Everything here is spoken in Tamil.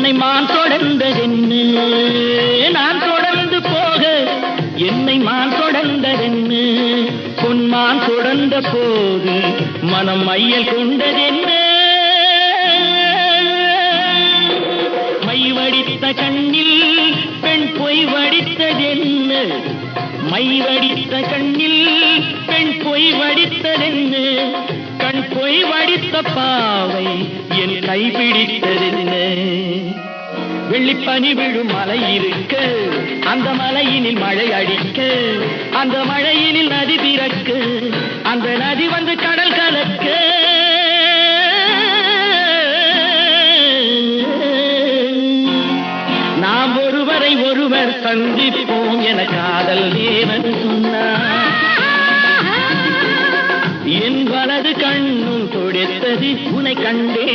உன்னை மான் தொடர்ந்ததென்னு, நான் தொடர்ந்து போக என்னை மான் தொடர்ந்ததென்னு, பொன்மான் தொடர்ந்த போது மனம் மையல் கொண்டதென்ன, மை வடித்த கண்ணில் பெண் பொய் வடித்ததென்ன, மை வடித்த கண்ணில் பெண் பொய் வடித்ததென்ன, கண் பொய் வடித்த பாவை என் கைப்பிடித்ததென்ன, வெள்ளிப்பனி விழும் மலை இருக்க, அந்த மலையினில் மழை அடிக்க, அந்த மழையினில் நதி பிறக்க, அந்த நதி வந்து கடல் கலக்க, நாம் ஒருவரை ஒருவர் சந்திப்போம் என காதல் தேவன் சொன்னார். என் வலது கண்ணும் தொடுத்தது உன்னை கண்டே